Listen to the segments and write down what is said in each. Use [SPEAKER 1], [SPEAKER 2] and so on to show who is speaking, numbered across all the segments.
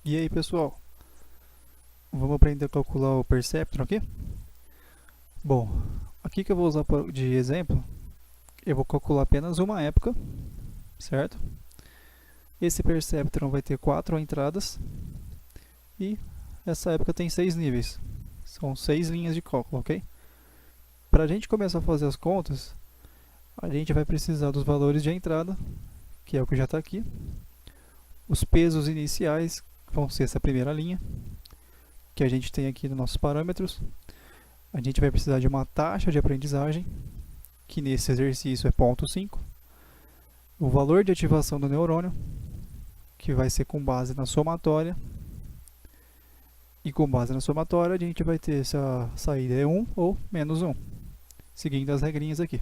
[SPEAKER 1] E aí pessoal, vamos aprender a calcular o Perceptron aqui? Bom, aqui que eu vou usar de exemplo, eu vou calcular apenas uma época, certo? Esse Perceptron vai ter 4 entradas e essa época tem 6 níveis, são 6 linhas de cálculo, ok? Para a gente começar a fazer as contas, a gente vai precisar dos valores de entrada, que é o que já está aqui, os pesos iniciais, que vão ser essa primeira linha, que a gente tem aqui nos nossos parâmetros. A gente vai precisar de uma taxa de aprendizagem, que nesse exercício é 0,5. O valor de ativação do neurônio, que vai ser com base na somatória. E com base na somatória, a gente vai ter se a saída é 1 ou menos 1, seguindo as regrinhas aqui.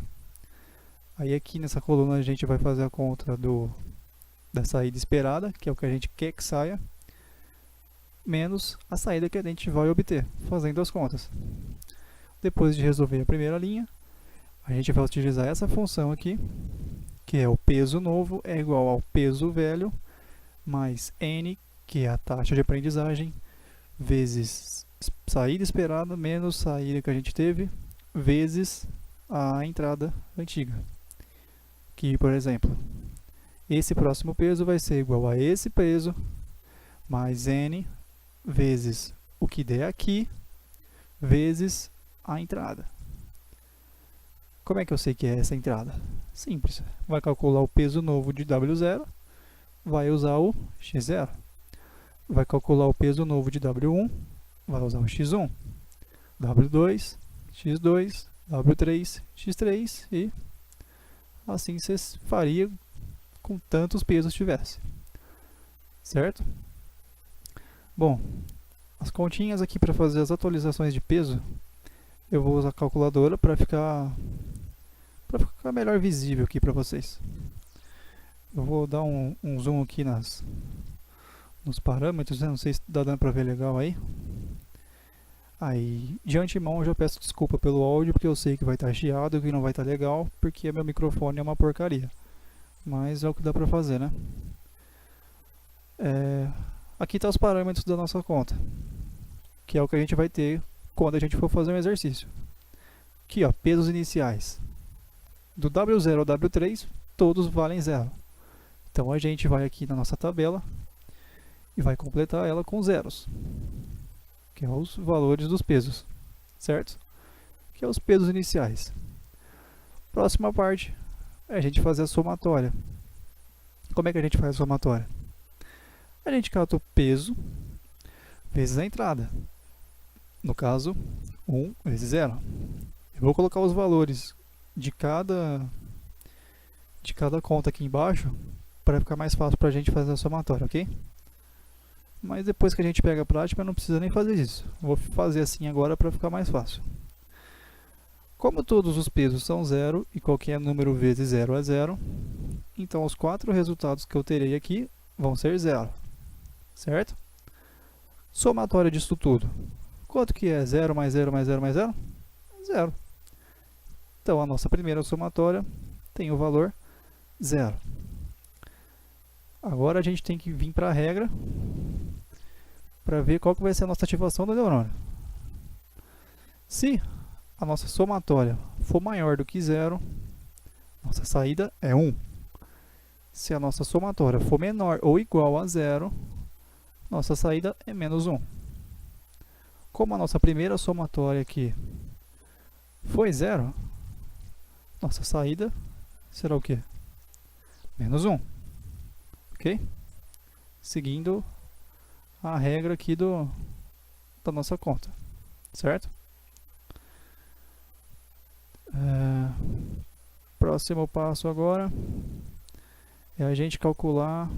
[SPEAKER 1] Aí aqui nessa coluna a gente vai fazer a conta da saída esperada, que é o que a gente quer que saia, menos a saída que a gente vai obter, fazendo as contas. Depois de resolver a primeira linha, a gente vai utilizar essa função aqui, que é o peso novo é igual ao peso velho, mais n, que é a taxa de aprendizagem, vezes saída esperada, menos saída que a gente teve, vezes a entrada antiga. Que, por exemplo, esse próximo peso vai ser igual a esse peso, mais n, vezes o que der aqui, vezes a entrada. Como é que eu sei que é essa entrada? Simples, vai calcular o peso novo de W0, vai usar o X0. Vai calcular o peso novo de W1, vai usar o X1. W2, X2, W3, X3 e assim você faria com tantos pesos tivesse. Certo? Bom, as continhas aqui para fazer as atualizações de peso, eu vou usar a calculadora para ficar melhor visível aqui para vocês. Eu vou dar um zoom aqui nos parâmetros, né? Não sei se está dando para ver legal aí. Aí, de antemão, eu já peço desculpa pelo áudio, porque eu sei que vai estar chiado e que não vai estar legal, porque meu microfone é uma porcaria. Mas é o que dá para fazer, né? Aqui estão os parâmetros da nossa conta, que é o que a gente vai ter quando a gente for fazer um exercício. Aqui, ó, pesos iniciais. Do W0 ao W3, todos valem 0. Então a gente vai aqui na nossa tabela e vai completar ela com zeros, que é os valores dos pesos, certo? Que é os pesos iniciais. Próxima parte é a gente fazer a somatória. Como é que a gente faz a somatória? A gente cata o peso vezes a entrada. No caso, 1 vezes 0. Eu vou colocar os valores de cada conta aqui embaixo para ficar mais fácil para a gente fazer a somatória, ok? Mas depois que a gente pega a prática, não precisa nem fazer isso. Vou fazer assim agora para ficar mais fácil. Como todos os pesos são 0 e qualquer número vezes 0 é 0, então os 4 resultados que eu terei aqui vão ser 0, certo? Somatória disso tudo. Quanto que é 0 mais 0 mais 0 mais 0? 0. Então a nossa primeira somatória tem o valor 0. Agora a gente tem que vir para a regra para ver qual que vai ser a nossa ativação do neurônio. Se a nossa somatória for maior do que 0, nossa saída é 1. Se a nossa somatória for menor ou igual a 0, nossa saída é menos 1. Como a nossa primeira somatória aqui foi 0, nossa saída será o quê? Menos 1. Ok? Seguindo a regra aqui da nossa conta, certo? Próximo passo agora é a gente calcular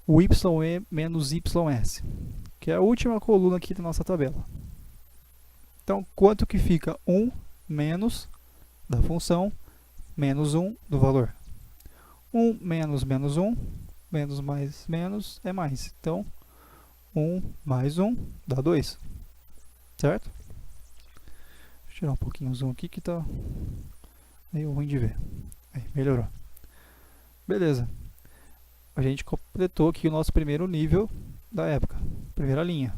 [SPEAKER 1] o YE menos YS, que é a última coluna aqui da nossa tabela. Então, quanto que fica 1 menos da função menos 1 do valor? 1 menos menos 1, menos mais menos é mais. Então, 1 mais 1 dá 2, certo? Deixa eu tirar um pouquinho o zoom aqui que está meio ruim de ver. Aí, melhorou. Beleza. a gente completou aqui o nosso primeiro nível da época, primeira linha,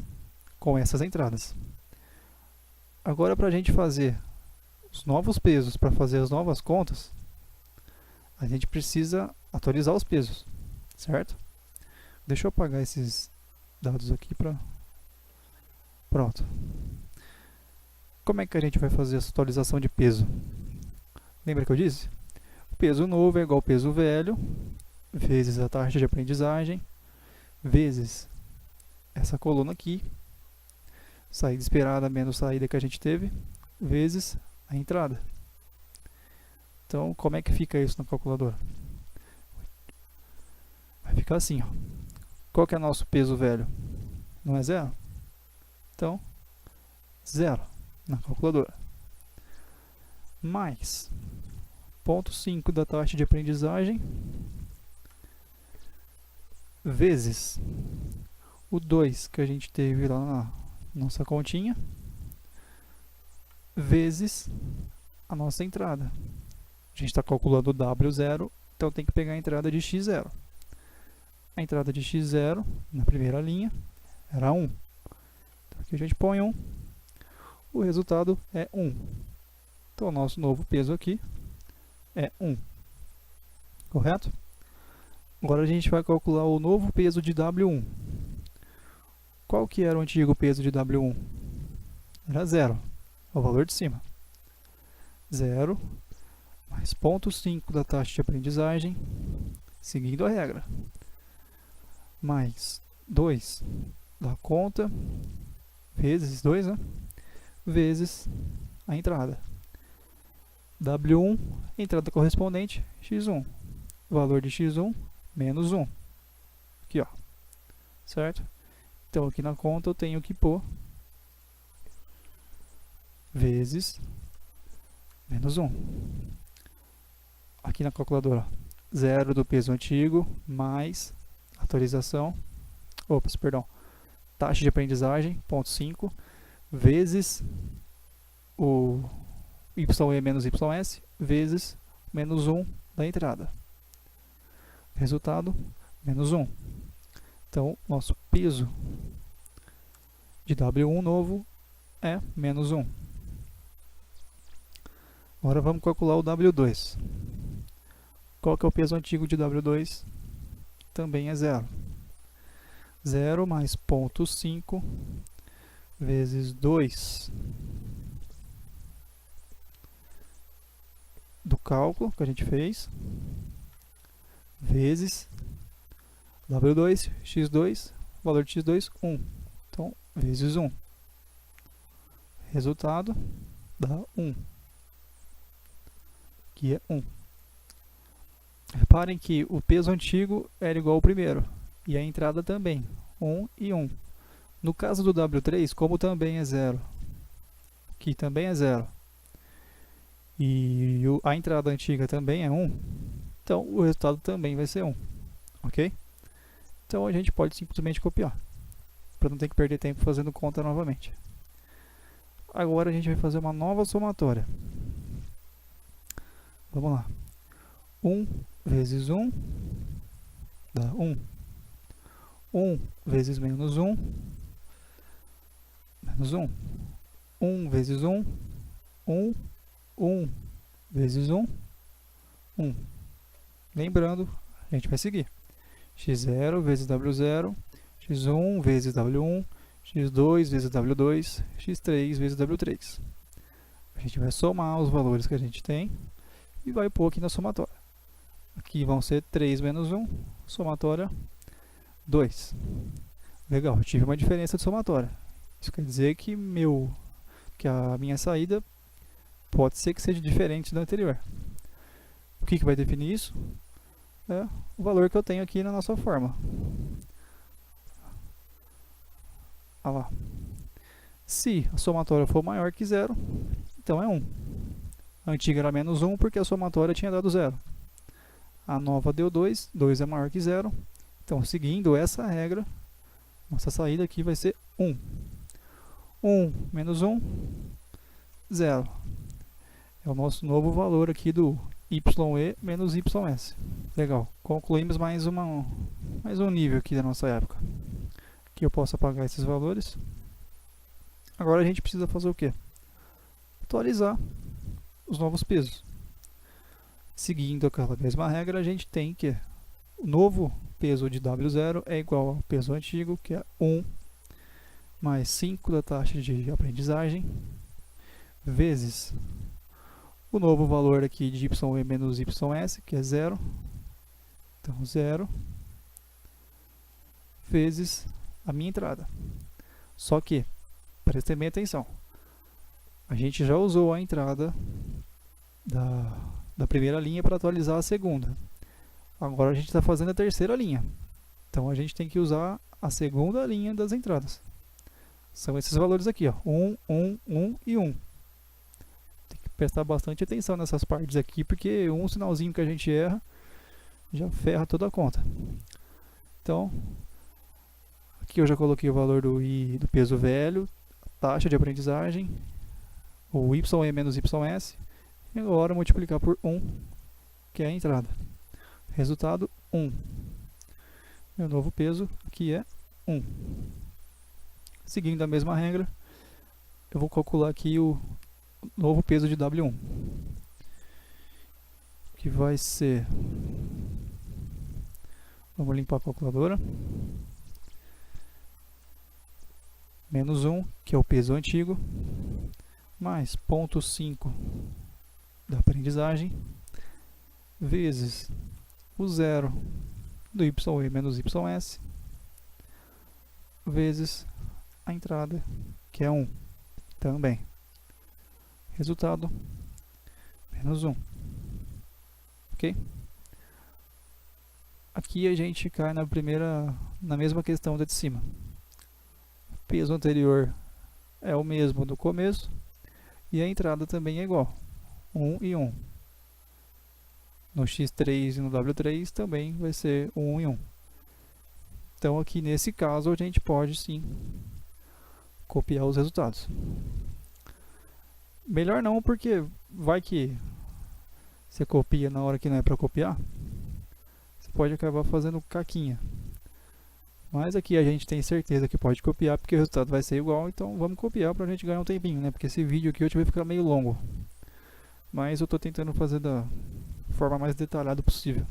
[SPEAKER 1] com essas entradas. Agora, para a gente fazer os novos pesos, para fazer as novas contas, a gente precisa atualizar os pesos, certo? Deixa eu apagar esses dados aqui para... Pronto. Como é que a gente vai fazer essa atualização de peso? Lembra que eu disse? O peso novo é igual ao peso velho, vezes a taxa de aprendizagem, vezes essa coluna aqui, saída esperada menos saída que a gente teve, vezes a entrada. Então, como é que fica isso na calculadora? Vai ficar assim, ó. Qual que é nosso peso velho? Não é zero? Então, zero na calculadora. Mais 0,5 da taxa de aprendizagem vezes o 2 que a gente teve lá na nossa continha vezes a nossa entrada. A gente está calculando o W0, então tem que pegar a entrada de X0. A entrada de X0 na primeira linha era 1. Então aqui a gente põe 1. O resultado é 1. Então o nosso novo peso aqui é 1. Correto? Agora a gente vai calcular o novo peso de W1. Qual que era o antigo peso de W1? Era 0. É o valor de cima. 0 mais 0,5 da taxa de aprendizagem, seguindo a regra. Mais 2 da conta, vezes 2, né? Vezes a entrada. W1, entrada correspondente, X1. Valor de X1, menos 1. Aqui, ó. Certo? Então, aqui na conta eu tenho que pôr vezes menos 1. Aqui na calculadora, 0 do peso antigo, mais atualização, taxa de aprendizagem, 0,5, vezes o YE menos YS, vezes menos 1 da entrada. Resultado, menos 1. Então, nosso peso de W1 novo é menos 1. Agora vamos calcular o W2. Qual que é o peso antigo de W2? Também é 0. 0 mais 0,5 vezes 2 do cálculo que a gente fez, vezes W2, X2, valor de X2, 1. Então, vezes 1. Resultado dá 1. Que é 1. Reparem que o peso antigo era igual ao primeiro, e a entrada também, 1 e 1. No caso do W3, como também é 0, aqui também é 0, e a entrada antiga também é 1, então o resultado também vai ser 1, ok? Então a gente pode simplesmente copiar, para não ter que perder tempo fazendo conta novamente. Agora a gente vai fazer uma nova somatória. Vamos lá. 1 vezes 1 dá 1. 1 vezes menos 1, menos 1. 1 vezes 1, 1. 1 vezes 1, 1. Lembrando, a gente vai seguir. X0 vezes W0, X1 vezes W1, X2 vezes W2, X3 vezes W3. A gente vai somar os valores que a gente tem e vai pôr aqui na somatória. Aqui vão ser 3 menos 1, somatória 2. Legal, tive uma diferença de somatória. Isso quer dizer que a minha saída pode ser que seja diferente da anterior. O que vai definir isso? É o valor que eu tenho aqui na nossa fórmula. Olha lá. Se a somatória for maior que 0, então é 1. A antiga era menos 1 porque a somatória tinha dado 0. A nova deu 2, 2 é maior que 0. Então, seguindo essa regra, nossa saída aqui vai ser 1. 1 menos 1, 0. É o nosso novo valor aqui do YE menos YS. Legal, concluímos mais um nível aqui da nossa época. Aqui eu posso apagar esses valores. Agora a gente precisa fazer o quê? Atualizar os novos pesos. Seguindo aquela mesma regra, a gente tem que o novo peso de W0 é igual ao peso antigo, que é 1 mais 5 da taxa de aprendizagem, vezes o novo valor aqui de YE menos YS, que é 0. Então, 0 vezes a minha entrada. Só que, prestem bem atenção, a gente já usou a entrada da primeira linha para atualizar a segunda. Agora a gente está fazendo a terceira linha. Então, a gente tem que usar a segunda linha das entradas. São esses valores aqui, ó, 1, 1, 1 e 1. Tem que prestar bastante atenção nessas partes aqui, porque um sinalzinho que a gente erra já ferra toda a conta. Então, aqui eu já coloquei o valor do peso velho, taxa de aprendizagem, o YE menos YS, e agora multiplicar por 1, que é a entrada. Resultado, 1. Meu novo peso aqui é 1. Seguindo a mesma regra, eu vou calcular aqui o novo peso de W1, que vai ser, vamos limpar a calculadora, menos 1, que é o peso antigo, mais 0,5 da aprendizagem, vezes o 0 do YE menos YS, vezes a entrada, que é 1 também. Resultado, menos 1. Ok? Aqui a gente cai na mesma questão da de cima. O peso anterior é o mesmo do começo e a entrada também é igual, 1 e 1. No X3 e no W3 também vai ser 1 e 1. Então aqui nesse caso a gente pode sim copiar os resultados. Melhor não, porque vai que você copia na hora que não é para copiar, você pode acabar fazendo caquinha. Mas aqui a gente tem certeza que pode copiar, porque o resultado vai ser igual, então vamos copiar para a gente ganhar um tempinho, né? Porque esse vídeo aqui hoje vai ficar meio longo. Mas eu estou tentando fazer da forma mais detalhada possível.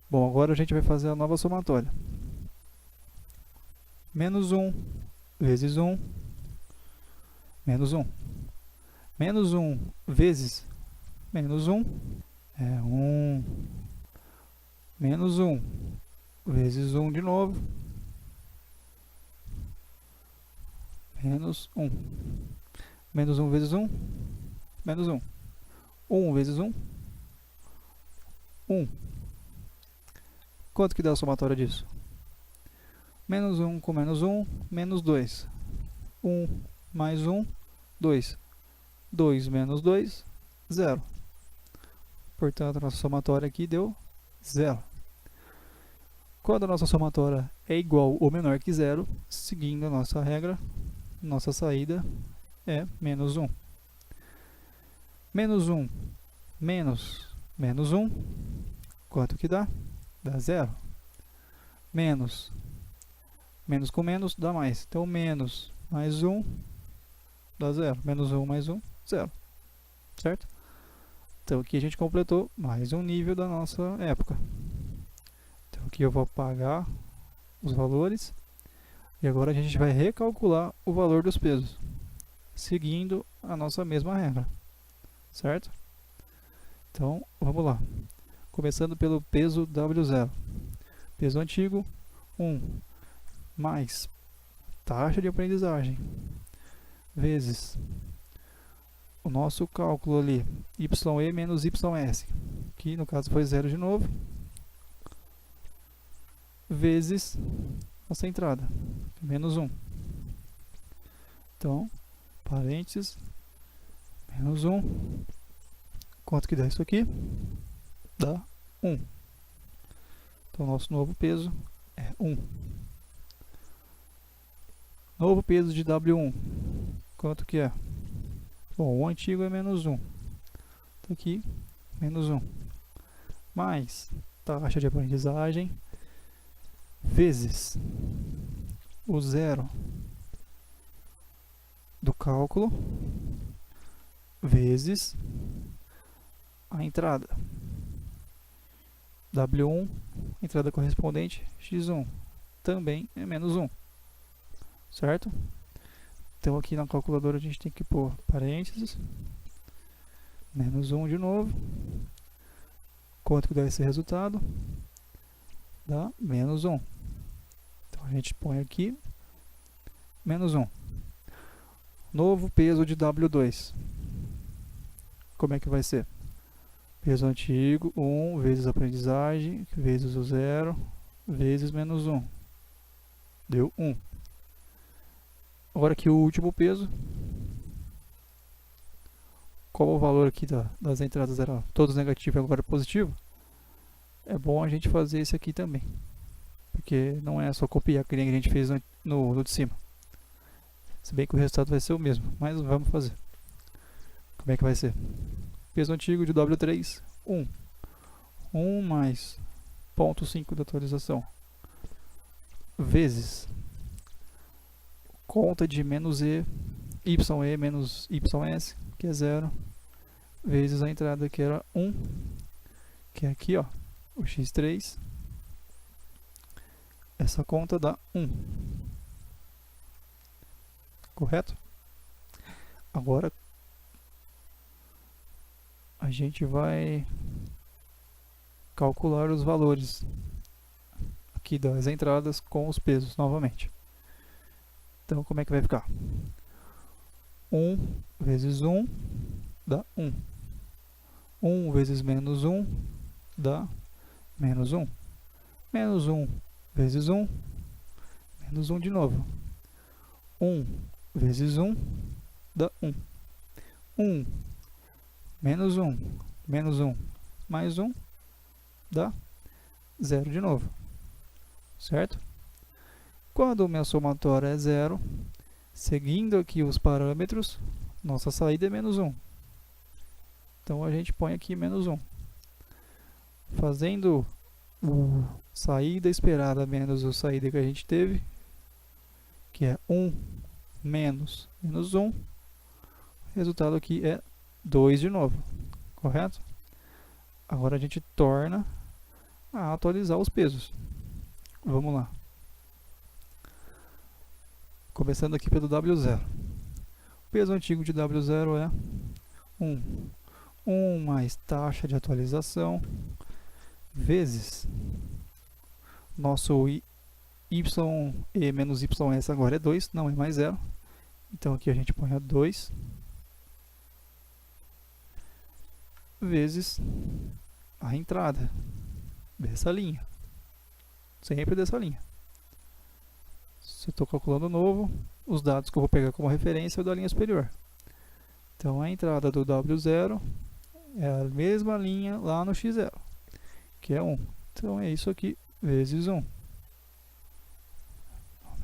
[SPEAKER 1] Bom, agora a gente vai fazer a nova somatória. Menos 1 vezes 1, menos 1. Menos 1 vezes menos 1 é 1. Menos 1 vezes 1 de novo, menos 1. Menos 1 vezes 1, menos 1. 1 vezes 1, 1. Quanto que dá a somatória disso? Menos 1 com menos 1, menos 2. 1 mais 1, 2. 2 menos 2, 0. Portanto, a nossa somatória aqui deu 0. Quando a nossa somatória é igual ou menor que 0, seguindo a nossa regra, nossa saída é menos 1. Menos 1 menos menos 1, quanto que dá? Dá 0. Menos com menos dá mais. Então, menos mais 1 dá 0. Menos 1 mais 1, 0. Certo? Então, aqui a gente completou mais um nível da nossa época. Então, aqui eu vou apagar os valores. E agora a gente vai recalcular o valor dos pesos, seguindo a nossa mesma regra. Certo? Então, vamos lá. Começando pelo peso W0. Peso antigo, 1 mais taxa de aprendizagem vezes o nosso cálculo ali, YE menos YS, que no caso foi 0 de novo, vezes nossa entrada, menos 1. Então, parênteses, menos 1. Quanto que dá isso aqui? Dá 1. Então, nosso novo peso é 1. Novo peso de W1. Quanto que é? Bom, o antigo é menos 1. Então, aqui, menos 1, mais taxa de aprendizagem, vezes o zero do cálculo, vezes a entrada. W1, entrada correspondente, x1, também é menos 1. Certo? Então aqui na calculadora a gente tem que pôr parênteses, menos 1 de novo. Quanto que dá esse resultado? Dá menos 1. Então a gente põe aqui menos 1. Novo peso de W2. Como é que vai ser? Peso antigo, 1 vezes aprendizagem, vezes o zero, vezes menos 1. Deu 1. Agora aqui o último peso. Qual o valor aqui das entradas? Era todos negativos e agora positivo. É bom a gente fazer esse aqui também. Porque não é só copiar que nem a gente fez no de cima. Se bem que o resultado vai ser o mesmo, mas vamos fazer. Como é que vai ser? Peso antigo de W3, 1. 1 mais 0,5 da atualização. Vezes conta de menos e menos ys, que é 0, vezes a entrada que era 1, que é aqui, ó, o x3. Essa conta dá 1. Correto? Agora a gente vai calcular os valores aqui das entradas com os pesos novamente. Então como é que vai ficar? 1 vezes 1 dá 1. 1 vezes menos 1 dá menos 1. Menos 1 vezes 1, menos 1 de novo. 1 vezes 1 dá 1. 1 menos 1, menos 1, mais 1 dá 0 de novo. Certo? Quando o meu somatório é 0, seguindo aqui os parâmetros, nossa saída é menos 1. Então a gente põe aqui menos 1. Fazendo o saída esperada menos a saída que a gente teve, que é 1 menos menos 1, o resultado aqui é 2 de novo, correto? Agora a gente torna a atualizar os pesos. Vamos lá. Começando aqui pelo W0. O peso antigo de W0 é 1. 1 mais taxa de atualização vezes nosso y e menos ys agora é 2, não é mais 0. Então aqui a gente põe a 2 vezes a entrada dessa linha. Sempre dessa linha. Se eu estou calculando novo, os dados que eu vou pegar como referência é o da linha superior. Então a entrada do W0 é a mesma linha lá no x0, que é 1. Então é isso aqui vezes 1.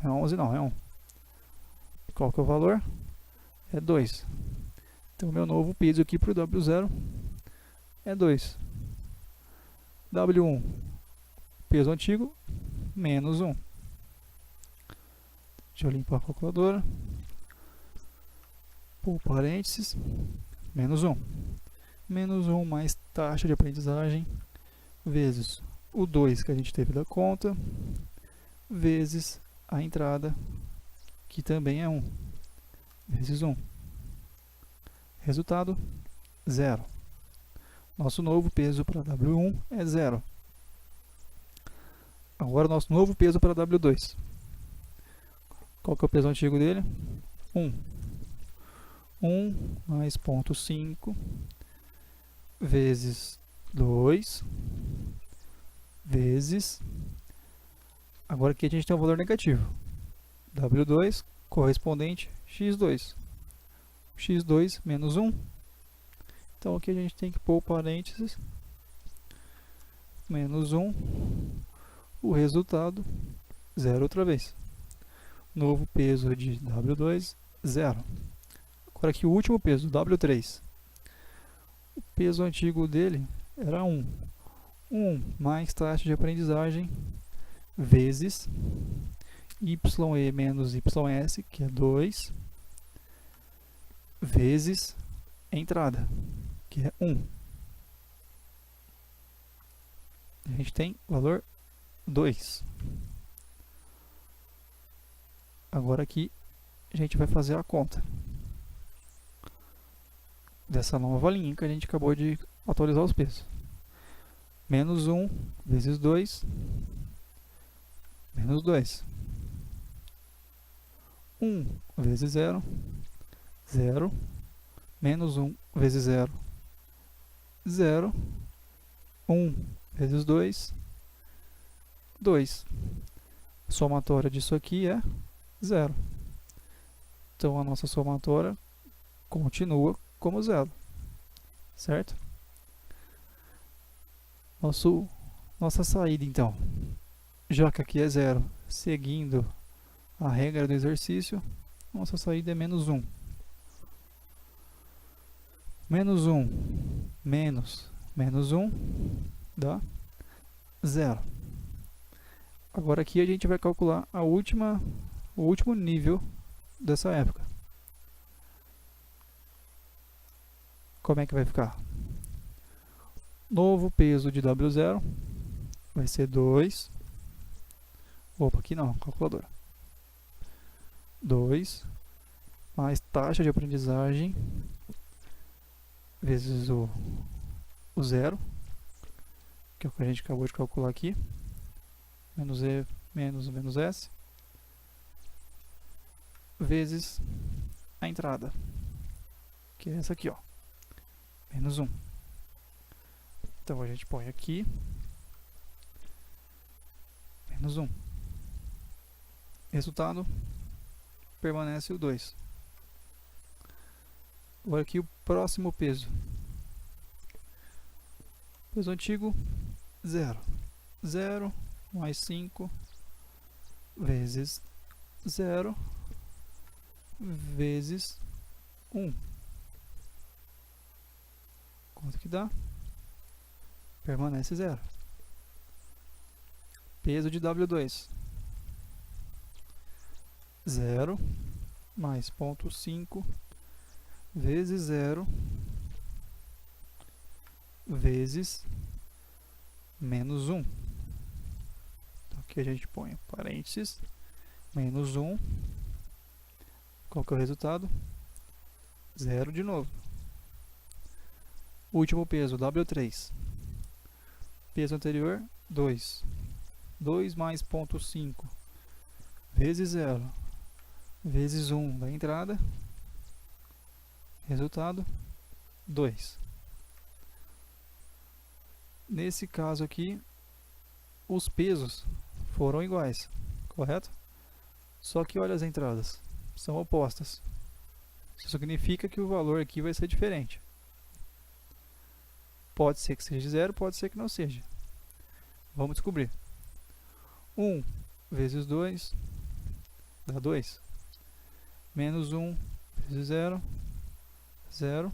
[SPEAKER 1] É 11 não, é 1. Qual que é o valor? É 2. Então meu novo peso aqui para o W0 é 2. W1, peso antigo, menos 1. Deixa eu limpar a calculadora. Por parênteses, menos 1. Menos 1 mais taxa de aprendizagem, vezes o 2 que a gente teve da conta, vezes a entrada, que também é 1, vezes 1. Resultado, 0. Nosso novo peso para W1 é 0. Agora nosso novo peso para W2. Qual que é o peso antigo dele? 1. 1 mais 0,5 vezes 2 vezes... Agora aqui a gente tem um valor negativo. W2 correspondente x2. x2 menos 1. Então aqui a gente tem que pôr parênteses. Menos 1. O resultado, 0 outra vez. Novo peso de W2, 0. Agora aqui o último peso, W3. O peso antigo dele era 1. 1 mais taxa de aprendizagem vezes YE menos YS, que é 2, vezes entrada, que é 1. A gente tem valor 2. Agora aqui a gente vai fazer a conta dessa nova linha que a gente acabou de atualizar os pesos. Menos 1 vezes 2, menos 2. 1 vezes 0, 0. Menos 1 vezes 0, 0. 1 vezes 2, 2. A somatória disso aqui é 0. Então a nossa somatória continua como 0, certo? Nossa saída, então, já que aqui é 0, seguindo a regra do exercício, nossa saída é menos 1. Menos 1 menos menos 1 dá 0. Agora aqui a gente vai calcular o último nível dessa época. Como é que vai ficar? Novo peso de W0 vai ser 2. Opa, aqui não, calculadora. 2 mais taxa de aprendizagem vezes o 0, que é o que a gente acabou de calcular aqui. Menos E menos S, vezes a entrada, que é essa aqui, ó, menos 1. Então a gente põe aqui, menos 1. Resultado, permanece o 2. Agora aqui o próximo peso. Peso antigo, 0. 0 mais 5 vezes 0 vezes 1. Quanto que dá? Permanece 0. Peso de W2. 0 mais 0,5 vezes 0 vezes menos 1. Então aqui a gente põe parênteses, menos 1. Qual que é o resultado? 0 de novo. Último peso, W3. Peso anterior, 2. 2 mais 0,5 vezes 0 vezes 1 da entrada. Resultado, 2. Nesse caso aqui, os pesos foram iguais, correto? Só que olha as entradas, são opostas. Isso significa que o valor aqui vai ser diferente. Pode ser que seja 0, pode ser que não seja. Vamos descobrir. 1 vezes 2 dá 2. Menos 1 vezes 0, 0.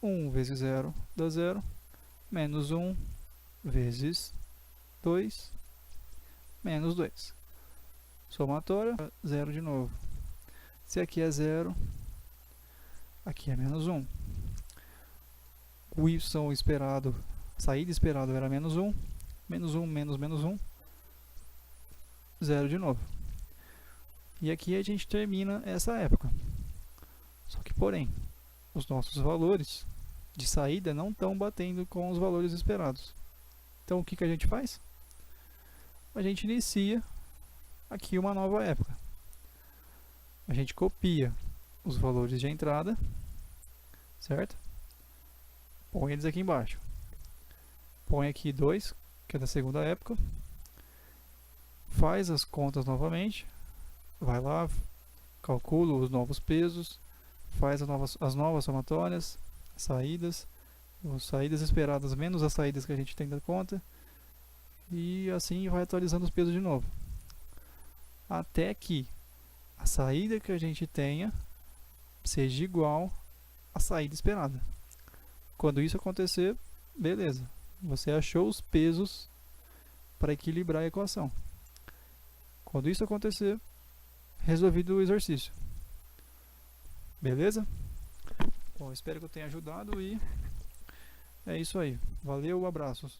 [SPEAKER 1] 1 vezes 0 dá 0. Menos 1 vezes 2, menos 2. Somatória, 0 de novo. Se aqui é 0, aqui é menos 1. O y esperado, saída esperado era menos 1. Menos 1 menos menos 1, 0 de novo. E aqui a gente termina essa época. Só que, porém, os nossos valores de saída não estão batendo com os valores esperados. Então, o que a gente faz? A gente inicia aqui uma nova época. A gente copia os valores de entrada, certo? Põe eles aqui embaixo. Põe aqui 2, que é da segunda época. Faz as contas novamente. Vai lá, calcula os novos pesos, faz as novas somatórias, saídas, as saídas esperadas menos as saídas que a gente tem da conta, e assim vai atualizando os pesos de novo, até que a saída que a gente tenha seja igual à saída esperada. Quando isso acontecer, beleza. Você achou os pesos para equilibrar a equação. Quando isso acontecer, resolvido o exercício. Beleza? Bom, espero que eu tenha ajudado e é isso aí. Valeu, abraços.